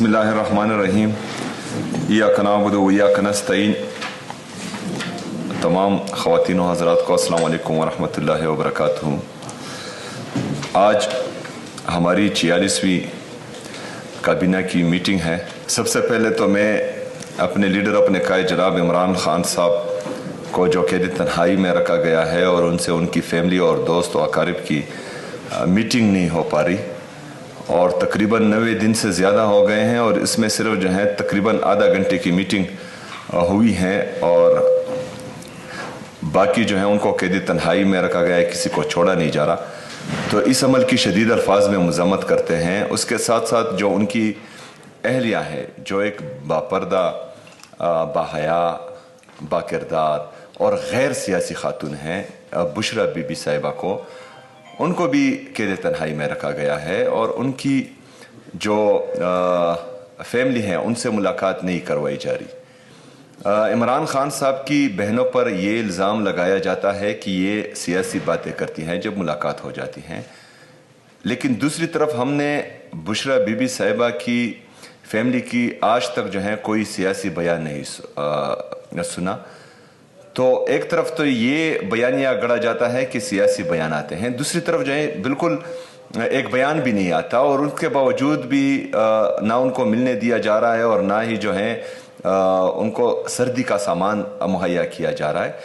बिस्मिल्लाहिर्रहमानिर्रहीम इय्याक नअबुदु व इय्याक नस्तईन। तमाम ख़वातीन व हज़रात को अस्सलामु अलैकुम व रहमतुल्लाहि व बरकातुहू। आज हमारी 46वीं काबीना की मीटिंग है। सबसे पहले तो मैं अपने लीडर अपने कायद जनाब इमरान खान साहब को जो कैद तन्हाई में रखा गया है और उनसे उनकी फैमिली और दोस्त व अकारिब की मीटिंग नहीं हो पा रही और तकरीबन 90 दिन से ज़्यादा हो गए हैं और इसमें सिर्फ जो है तकरीबन आधा घंटे की मीटिंग हुई है और बाकी जो है उनको कैद तन्हाई में रखा गया है, किसी को छोड़ा नहीं जा रहा। तो इस अमल की शदीद अल्फाज में मज़म्मत करते हैं। उसके साथ साथ जो उनकी अहलिया है, जो एक बापर्दा, बाहया, बाकिरदार और गैर सियासी खातून हैं, बुशरा बीबी साहिबा को, उनको भी कैद तन्हाई में रखा गया है और उनकी जो फैमिली है उनसे मुलाकात नहीं करवाई जा रही। इमरान खान साहब की बहनों पर ये इल्ज़ाम लगाया जाता है कि ये सियासी बातें करती हैं जब मुलाकात हो जाती हैं, लेकिन दूसरी तरफ हमने बुशरा बीबी साहिबा की फैमिली की आज तक जो है कोई सियासी बयान नहीं सुना। तो एक तरफ तो ये बयानिया गढ़ा जाता है कि सियासी बयान आते हैं, दूसरी तरफ जो है बिल्कुल एक बयान भी नहीं आता और उसके बावजूद भी ना उनको मिलने दिया जा रहा है और ना ही जो है उनको सर्दी का सामान मुहैया किया जा रहा है।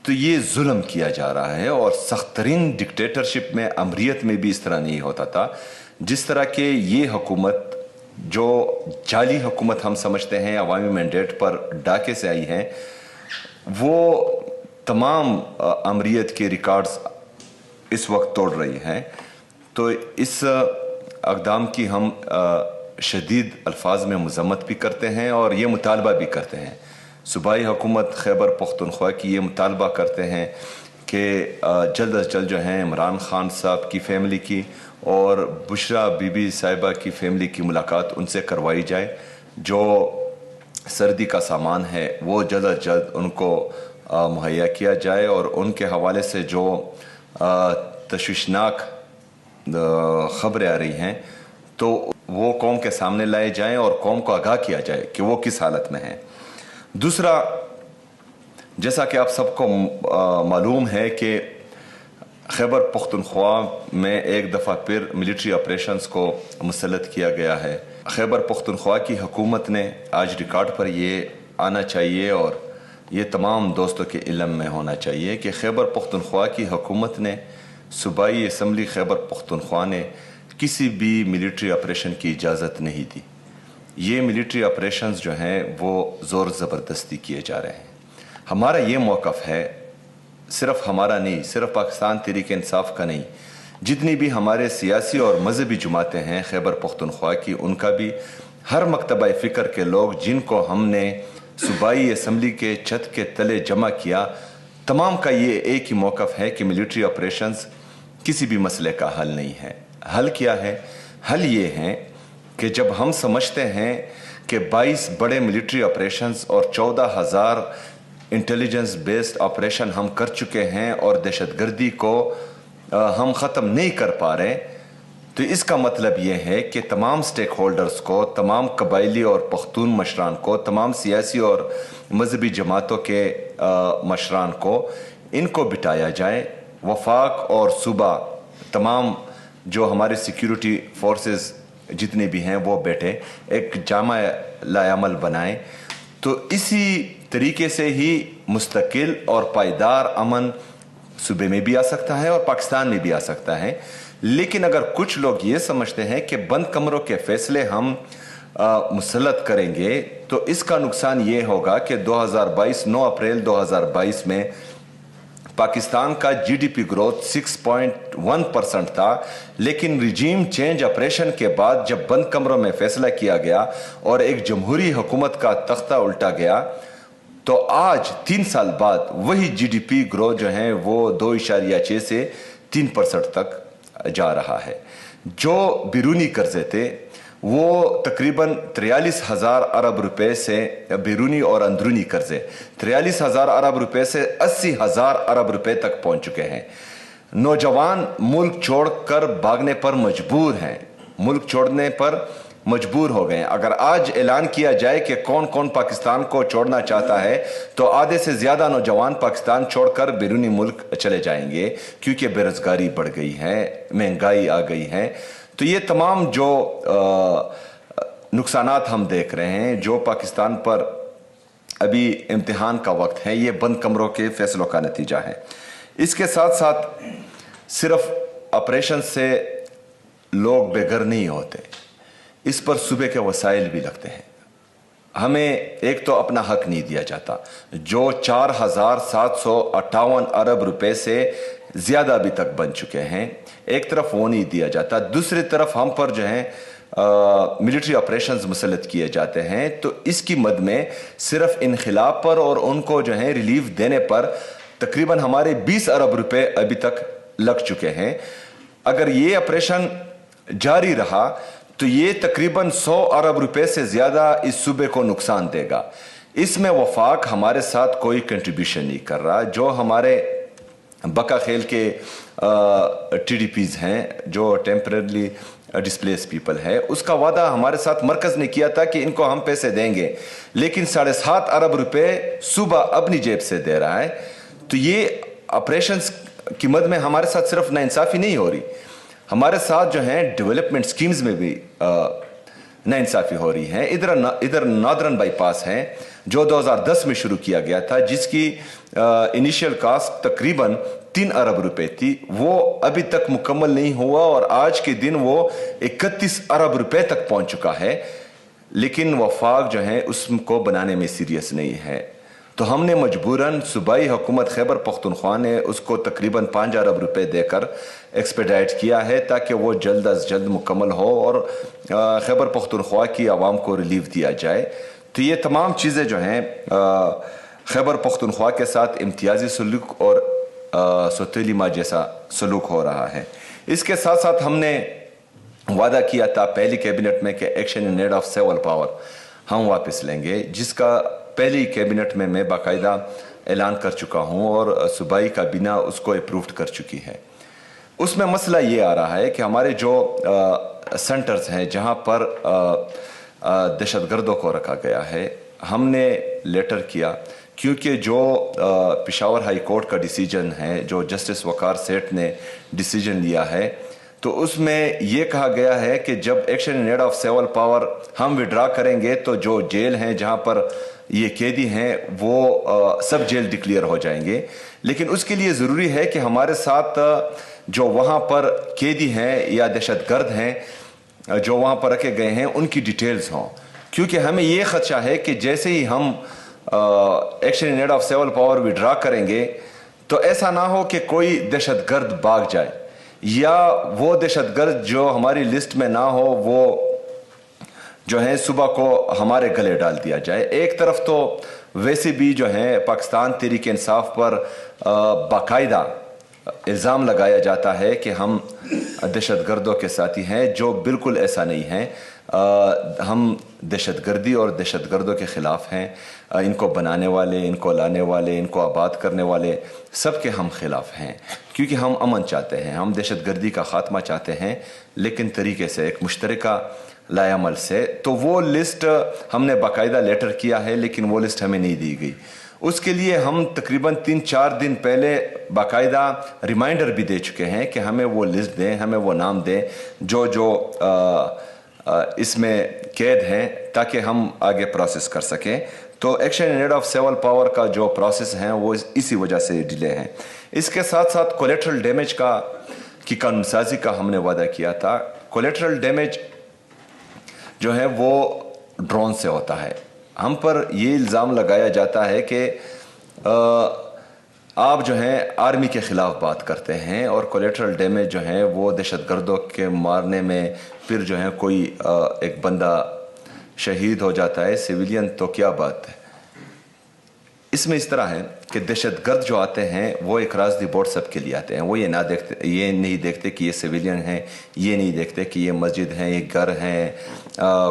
तो ये जुल्म किया जा रहा है और सख्त तरीन डिक्टेटरशिप में, अमरीत में भी इस तरह नहीं होता था। जिस तरह के ये हुकूमत, जो जाली हुकूमत हम समझते हैं, अवामी मैंडेट पर डाके से आई है, वो तमाम अमरीत के रिकॉर्ड्स इस वक्त तोड़ रही हैं। तो इस अक़दाम की हम शदीद अल्फाज में मज़म्मत भी करते हैं और ये मुतालबा भी करते हैं। सूबाई हुकूमत खैबर पख्तूनख्वा की ये मुतालबा करते हैं कि जल्द अज जल्द जो है इमरान खान साहब की फ़ैमिली की और बुशरा बीबी साहिबा की फ़ैमिली की मुलाकात उनसे करवाई जाए। जो सर्दी का सामान है वो जल्द अज जल्द उनको मुहैया किया जाए और उनके हवाले से जो तशवीशनाक ख़बरें आ रही हैं तो वो कौम के सामने लाए जाएं और कौम को आगाह किया जाए कि वो किस हालत में है। दूसरा, जैसा कि आप सबको मालूम है कि खैबर पख्तूनख्वा में एक दफ़ा फिर मिलिट्री ऑपरेशंस को मुसल्लत किया गया है। खैबर पख्तूनख्वा की हुकूमत ने आज रिकॉर्ड पर ये आना चाहिए और ये तमाम दोस्तों के इल्म में होना चाहिए कि खैबर पख्तूनख्वा की हुकूमत ने, सूबाई असम्बली खैबर पख्तूनख्वा ने किसी भी मिलिट्री ऑपरेशन की इजाज़त नहीं दी। ये मिलिट्री ऑपरेशंस जो हैं वो ज़ोर ज़बरदस्ती किए जा रहे हैं। हमारा ये मौक़िफ़ है, सिर्फ़ हमारा नहीं, सिर्फ़ पाकिस्तान तहरीक इंसाफ का नहीं, जितनी भी हमारे सियासी और मजहबी जमातें हैं खैबर पख्तूनख्वा की, उनका भी, हर मकतबा फ़िक्र के लोग जिनको हमने सूबाई असम्बली के छत के तले जमा किया, तमाम का ये एक ही मौक़िफ़ है कि मिलिट्री ऑपरेशंस किसी भी मसले का हल नहीं है। हल क्या है? हल ये है कि जब हम समझते हैं कि 22 बड़े मिलिट्री ऑपरेशंस और 14,000 इंटेलिजेंस बेस्ड ऑपरेशन हम कर चुके हैं और दहशतगर्दी को हम ख़त्म नहीं कर पा रहे, तो इसका मतलब ये है कि तमाम स्टेक होल्डर्स को, तमाम कबायली और पख्तून मशरान को, तमाम सियासी और मजहबी जमातों के मशरान को, इनको बिठाया जाए। वफाक और सूबा, तमाम जो हमारे सिक्योरिटी फोर्सेस जितने भी हैं वो बैठे एक जामा लायामल बनाएं। तो इसी तरीके से ही मुस्तकिल और पायदार अमन सूबे में भी आ सकता है और पाकिस्तान में भी आ सकता है। लेकिन अगर कुछ लोग ये समझते हैं कि बंद कमरों के फैसले हम मुसल्लत करेंगे तो इसका नुकसान ये होगा कि 9 अप्रैल 2022 में पाकिस्तान का जीडीपी ग्रोथ 6.1% था, लेकिन रिजीम चेंज ऑपरेशन के बाद जब बंद कमरों में फैसला किया गया और एक जमहूरी हुकूमत का तख्ता उल्टा गया, तो आज 3 साल बाद वही जीडीपी ग्रोथ जो है वो 2.6 से 3% तक जा रहा है। जो बैरूनी कर्जे थे वो तकरीबन 43,000 अरब रुपए से, बैरूनी और अंदरूनी कर्जे 43,000 अरब रुपए से 80,000 अरब रुपए तक पहुंच चुके हैं। नौजवान मुल्क छोड़कर भागने पर मजबूर हैं। मुल्क छोड़ने पर मजबूर हो गए हैं। अगर आज ऐलान किया जाए कि कौन कौन पाकिस्तान को छोड़ना चाहता है तो आधे से ज़्यादा नौजवान पाकिस्तान छोड़कर बैरूनी मुल्क चले जाएंगे, क्योंकि बेरोज़गारी बढ़ गई है, महंगाई आ गई है। तो ये तमाम जो नुकसानात हम देख रहे हैं, जो पाकिस्तान पर अभी इम्तिहान का वक्त है, ये बंद कमरों के फैसलों का नतीजा है। इसके साथ साथ सिर्फ ऑपरेशन से लोग बेघर नहीं होते, इस पर सूबे के वसाइल भी लगते हैं। हमें एक तो अपना हक नहीं दिया जाता, जो 4,758 अरब रुपए से ज़्यादा अभी तक बन चुके हैं, एक तरफ वो नहीं दिया जाता, दूसरी तरफ हम पर जो है मिलिट्री ऑपरेशंस मुसल्लत किए जाते हैं। तो इसकी मद में सिर्फ इनखिलाब पर और उनको जो है रिलीफ देने पर तकरीबन हमारे 20 अरब रुपए अभी तक लग चुके हैं। अगर ये ऑपरेशन जारी रहा तो ये तकरीबन 100 अरब रुपए से ज़्यादा इस सूबे को नुकसान देगा। इसमें वफाक हमारे साथ कोई कंट्रीब्यूशन नहीं कर रहा। जो हमारे बका खेल के TDPs हैं, जो टेम्पररी डिस्प्लेस पीपल है, उसका वादा हमारे साथ मरकज़ ने किया था कि इनको हम पैसे देंगे, लेकिन 7.5 अरब रुपए सूबा अपनी जेब से दे रहा है। तो ये ऑपरेशंस की मद में हमारे साथ सिर्फ नाइंसाफ़ी नहीं हो रही, हमारे साथ जो है डेवलपमेंट स्कीम्स में भी नाइंसाफ़ी हो रही है। इधर नॉर्दर्न बाईपास है जो 2010 में शुरू किया गया था, जिसकी इनिशियल कास्ट तकरीबन 3 अरब रुपए थी, वो अभी तक मुकम्मल नहीं हुआ और आज के दिन वो 31 अरब रुपए तक पहुंच चुका है, लेकिन वफाक जो है उसको बनाने में सीरियस नहीं है। तो हमने मजबूरन सूबाई हुकूमत खैबर पख्तूनख्वा ने उसको तकरीबन 5 अरब रुपए देकर एक्सपेडाइट किया है, ताकि वो जल्द अज जल्द मुकम्मल हो और खैबर पख्तूनख्वा की आवाम को रिलीफ दिया जाए। तो ये तमाम चीज़ें जो हैं खैबर पख्तूनख्वा के साथ इम्तियाजी सलूक और सौतेली माँ जैसा सलूक हो रहा है। इसके साथ साथ हमने वादा किया था पहली कैबिनेट में कि action in aid of civil power हम वापस लेंगे, जिसका पहली कैबिनेट में मैं बाकायदा ऐलान कर चुका हूं और सूबाई काबीना उसको अप्रूव्ड कर चुकी है। उसमें मसला ये आ रहा है कि हमारे जो सेंटर्स हैं जहां पर दहशतगर्दों को रखा गया है, हमने लेटर किया, क्योंकि जो पेशावर हाई कोर्ट का डिसीजन है, जो जस्टिस वकार सेठ ने डिसीजन लिया है, तो उसमें यह कहा गया है कि जब action in aid of civil power हम विड्रा करेंगे तो जो जेल हैं जहां पर ये कैदी हैं वो सब जेल डिक्लेयर हो जाएंगे। लेकिन उसके लिए ज़रूरी है कि हमारे साथ जो वहाँ पर कैदी हैं या दहशतगर्द हैं जो वहाँ पर रखे गए हैं उनकी डिटेल्स हों, क्योंकि हमें ये ख़दशा है कि जैसे ही हम action in aid of civil power withdraw करेंगे तो ऐसा ना हो कि कोई दहशतगर्द भाग जाए या वो दहशतगर्द जो हमारी लिस्ट में ना हो वो जो है सुबह को हमारे गले डाल दिया जाए। एक तरफ तो वैसे भी जो है पाकिस्तान तहरीक इंसाफ पर बाकायदा इल्ज़ाम लगाया जाता है कि हम दहशतगर्दों के साथी हैं, जो बिल्कुल ऐसा नहीं है। हम दहशतगर्दी और दहशतगर्दों के ख़िलाफ़ हैं। इनको बनाने वाले, इनको लाने वाले, इनको आबाद करने वाले सब के हम खिलाफ़ हैं, क्योंकि हम अमन चाहते हैं, हम दहशतगर्दी का ख़ात्मा चाहते हैं, लेकिन तरीके से एक मुश्तरका लायामल से। तो वो लिस्ट हमने बाकायदा लेटर किया है, लेकिन वो लिस्ट हमें नहीं दी गई। उसके लिए हम तकरीबन 3-4 दिन पहले बाकायदा रिमाइंडर भी दे चुके हैं कि हमें वो लिस्ट दें, हमें वो नाम दें जो जो इसमें कैद हैं, ताकि हम आगे प्रोसेस कर सकें। तो action in aid of civil power का जो प्रोसेस हैं वो इसी वजह से डिले हैं। इसके साथ साथ कोलेटरल डैमेज की कानून साजी का हमने वादा किया था। कोलेटरल डैमेज जो है वो ड्रोन से होता है। हम पर ये इल्ज़ाम लगाया जाता है कि आप जो हैं आर्मी के ख़िलाफ़ बात करते हैं और कोलेटरल डैमेज जो है वो दहशतगर्दों के मारने में फिर जो है कोई एक बंदा शहीद हो जाता है, सिविलियन, तो क्या बात है। इसमें इस तरह है कि दहशतगर्द जो आते हैं वो एक राजदी बोर्ड सब के लिए आते हैं। वो ये नहीं देखते कि ये सिविलियन हैं, ये नहीं देखते कि ये मस्जिद हैं, ये घर हैं,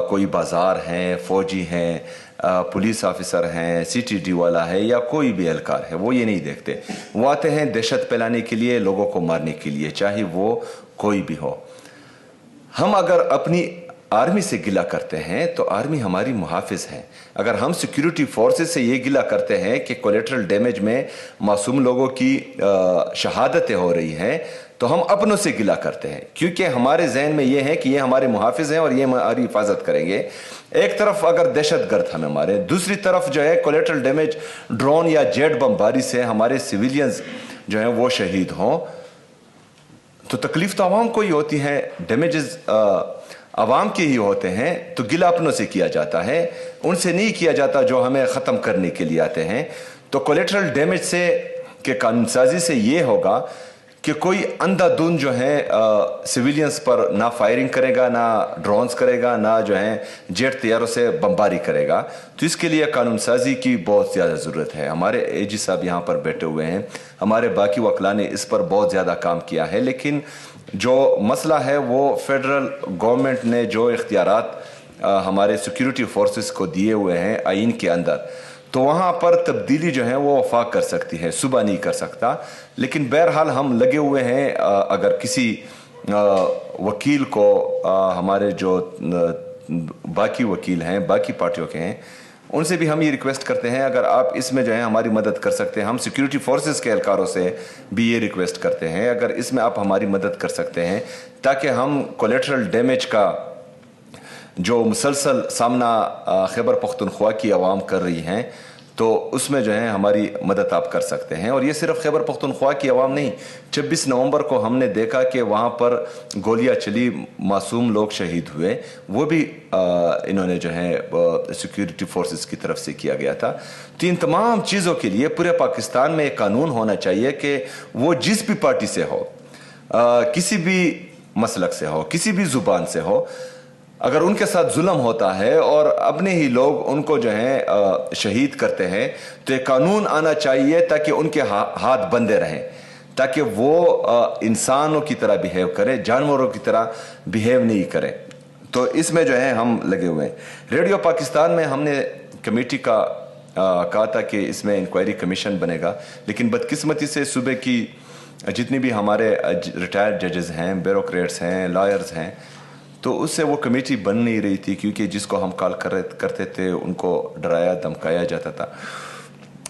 कोई बाज़ार हैं, फ़ौजी हैं, पुलिस ऑफिसर हैं, CTD वाला है या कोई भी एहलकार है, वो ये नहीं देखते। वो आते हैं दहशत फैलाने के लिए, लोगों को मारने के लिए, चाहे वो कोई भी हो। हम अगर अपनी आर्मी से गिला करते हैं तो आर्मी हमारी मुहाफिज है। अगर हम सिक्योरिटी फोर्सेस से ये गिला करते हैं कि कोलेटरल डैमेज में मासूम लोगों की शहादतें हो रही हैं, तो हम अपनों से गिला करते हैं, क्योंकि हमारे जहन में ये है कि ये हमारे मुहाफिज हैं और ये हमारी हिफाजत करेंगे। एक तरफ अगर दहशतगर्द हमें मारे, दूसरी तरफ जो है कोलेटरल डैमेज ड्रोन या जेट बमबारी से हमारे सिविलियंस जो हैं वो शहीद हों, तो तकलीफ तो आवाम को ही होती है, डैमेजेस आवाम के ही होते हैं। तो गिला अपनों से किया जाता है, उनसे नहीं किया जाता जो हमें ख़त्म करने के लिए आते हैं। तो कोलेटरल डैमेज से के कानून साजी से ये होगा कि कोई अंधाधुंध जो है सिविलियंस पर ना फायरिंग करेगा, ना ड्रोन्स करेगा, ना जो है जेट तैयारों से बमबारी करेगा। तो इसके लिए कानून साजी की बहुत ज़्यादा ज़रूरत है। हमारे एजी साहब यहाँ पर बैठे हुए हैं, हमारे बाकी वकला ने इस पर बहुत ज़्यादा काम किया है, लेकिन जो मसला है वो फेडरल गवर्नमेंट ने जो इख्तियारात हमारे सिक्योरिटी फोर्सेस को दिए हुए हैं आइन के अंदर, तो वहाँ पर तब्दीली जो है वो वफाक कर सकती है, सुबह नहीं कर सकता। लेकिन बहरहाल हम लगे हुए हैं, अगर किसी वकील को हमारे जो बाकी वकील हैं बाकी पार्टियों के हैं, उनसे भी हम ये रिक्वेस्ट करते हैं, अगर आप इसमें जो है हमारी मदद कर सकते हैं, हम सिक्योरिटी फोर्सेस के एहलकारों से भी ये रिक्वेस्ट करते हैं, अगर इसमें आप हमारी मदद कर सकते हैं ताकि हम कोलेटरल डैमेज का जो मुसलसल सामना खैबर पख्तूनख्वा की आवाम कर रही हैं, तो उसमें जो है हमारी मदद आप कर सकते हैं। और ये सिर्फ खैबर पख्तूनख्वा की आवाम नहीं, 26 नवंबर को हमने देखा कि वहाँ पर गोलियाँ चली, मासूम लोग शहीद हुए, वो भी इन्होंने जो है सिक्योरिटी फोर्सेस की तरफ से किया गया था। तो इन तमाम चीज़ों के लिए पूरे पाकिस्तान में एक कानून होना चाहिए कि वो जिस भी पार्टी से हो, किसी भी मसलक से हो, किसी भी ज़ुबान से हो, अगर उनके साथ जुल्म होता है और अपने ही लोग उनको जो है शहीद करते हैं, तो एक कानून आना चाहिए ताकि उनके हाथ बंधे रहें, ताकि वो इंसानों की तरह बिहेव करें, जानवरों की तरह बिहेव नहीं करें। तो इसमें जो है हम लगे हुए हैं। रेडियो पाकिस्तान में हमने कमेटी का कहा था कि इसमें इंक्वायरी कमीशन बनेगा, लेकिन बदकिस्मती से सूबे की जितनी भी हमारे रिटायर्ड जजेस हैं, ब्यूरोक्रेट्स हैं, लॉयर्स हैं, तो उससे वो कमेटी बन नहीं रही थी, क्योंकि जिसको हम कॉल करते थे उनको डराया धमकाया जाता था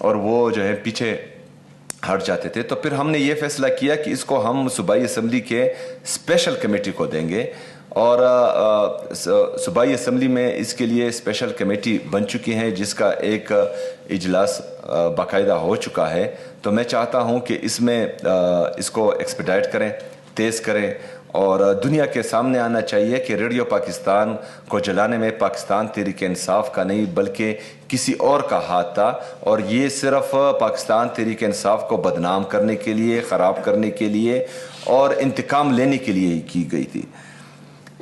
और वो जो है पीछे हट जाते थे। तो फिर हमने ये फैसला किया कि इसको हम सूबाई असम्बली के स्पेशल कमेटी को देंगे, और सूबाई असम्बली में इसके लिए स्पेशल कमेटी बन चुकी हैं, जिसका एक इजलास बाकायदा हो चुका है। तो मैं चाहता हूँ कि इसमें इसको एक्सपेडाइट करें, तेज़ करें, और दुनिया के सामने आना चाहिए कि रेडियो पाकिस्तान को जलाने में पाकिस्तान तहरीक इंसाफ का नहीं बल्कि किसी और का हाथ था, और ये सिर्फ पाकिस्तान तहरीक इंसाफ को बदनाम करने के लिए, ख़राब करने के लिए और इंतकाम लेने के लिए ही की गई थी।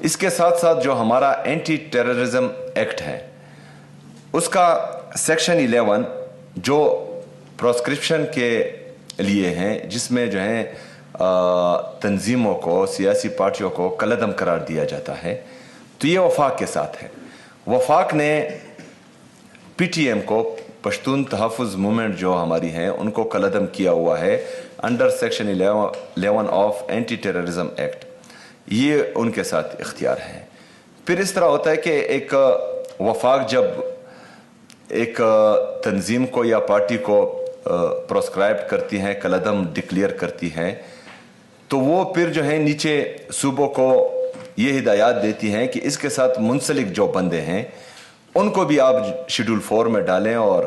इसके साथ साथ जो हमारा एंटी टेररिज्म एक्ट है, उसका सेक्शन 11 जो प्रोस्क्रिप्शन के लिए हैं, जिसमें जो है तंजीमों को, सियासी पार्टियों को कलअदम करार दिया जाता है, तो ये वफाक के साथ है। वफाक ने PTM को, पश्तून तहफ़्फ़ुज़ मूवमेंट जो हमारी हैं, उनको कलअदम किया हुआ है under section 11 of anti terrorism act. ये उनके साथ इख्तियार है। फिर इस तरह होता है कि एक वफाक जब एक तंजीम को या पार्टी को प्रोस्क्राइब करती हैं, कलअदम डिक्लेयर करती हैं, तो वो फिर जो है नीचे सूबों को ये हिदायत देती हैं कि इसके साथ मुंसलिक जो बंदे हैं उनको भी आप शेड्यूल 4 में डालें और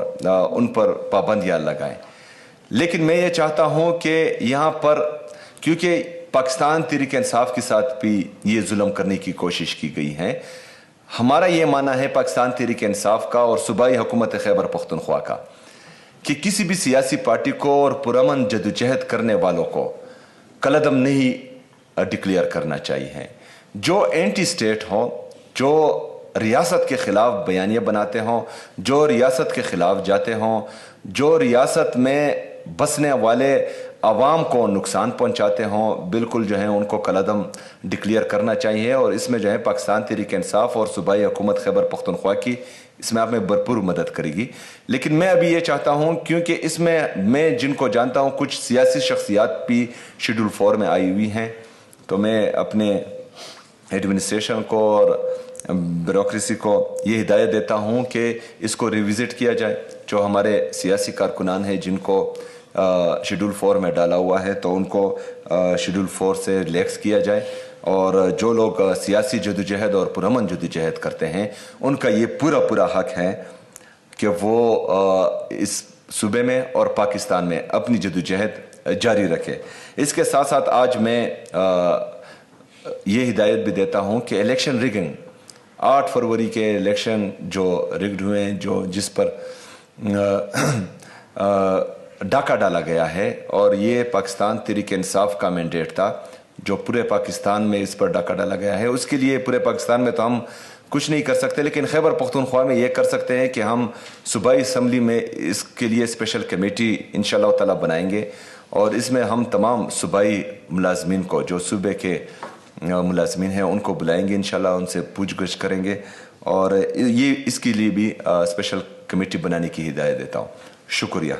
उन पर पाबंदियाँ लगाएं। लेकिन मैं ये चाहता हूँ कि यहाँ पर, क्योंकि पाकिस्तान तहरीक इंसाफ के साथ भी ये जुल्म करने की कोशिश की गई है, हमारा ये मानना है पाकिस्तान तहरीक इंसाफ का और सूबाई हुकूमत खैबर पख्तूनख्वा का कि किसी भी सियासी पार्टी को और पुरअमन जदोजहद करने वालों को कलअदम नहीं डिक्लेयर करना चाहिए। जो एंटी स्टेट हों, जो रियासत के ख़िलाफ़ बयानियाँ बनाते हों, जो रियासत के ख़िलाफ़ जाते हों, जो रियासत में बसने वाले आवाम को नुकसान पहुंचाते हों, बिल्कुल जो है उनको कलअदम डिक्लेयर करना चाहिए। और इसमें जो है पाकिस्तान तहरीक इंसाफ और सूबाई हुकूमत खैबर पख्तूनख्वा की इसमें आप में भरपूर मदद करेगी। लेकिन मैं अभी ये चाहता हूँ, क्योंकि इसमें मैं जिनको जानता हूँ कुछ सियासी शख्सियात भी शेड्यूल 4 में आई हुई हैं, तो मैं अपने एडमिनिस्ट्रेशन को और ब्यूरोक्रेसी को ये हिदायत देता हूँ कि इसको रिविज़िट किया जाए। जो हमारे सियासी कारकुनान हैं जिनको शेड्यूल 4 में डाला हुआ है तो उनको शेड्यूल 4 से रिलैक्स किया जाए, और जो लोग सियासी जदोजहद और पुरअमन जदोजहद करते हैं उनका ये पूरा हक है कि वो इस सूबे में और पाकिस्तान में अपनी जदोजहद जारी रखे। इसके साथ साथ आज मैं ये हिदायत भी देता हूँ कि इलेक्शन रिगिंग, 8 फरवरी के इलेक्शन जो रिग्ड हुए हैं, जो जिस पर डाका डाला गया है, और ये पाकिस्तान तहरीक इंसाफ का मैंडेट था जो पूरे पाकिस्तान में इस पर डाका डाला गया है। उसके लिए पूरे पाकिस्तान में तो हम कुछ नहीं कर सकते, लेकिन खैबर पख्तूनख्वा में ये कर सकते हैं कि हम सूबाई असम्बली में इसके लिए स्पेशल कमेटी इंशाअल्लाह ताला बनाएंगे, और इसमें हम तमाम सूबाई मुलाजमीन को, जो सूबे के मुलाजमीन हैं, उनको बुलाएंगे इंशाअल्लाह, उनसे पूछगछ करेंगे, और ये इसके लिए भी स्पेशल कमेटी बनाने की हिदायत देता हूँ। शुक्रिया।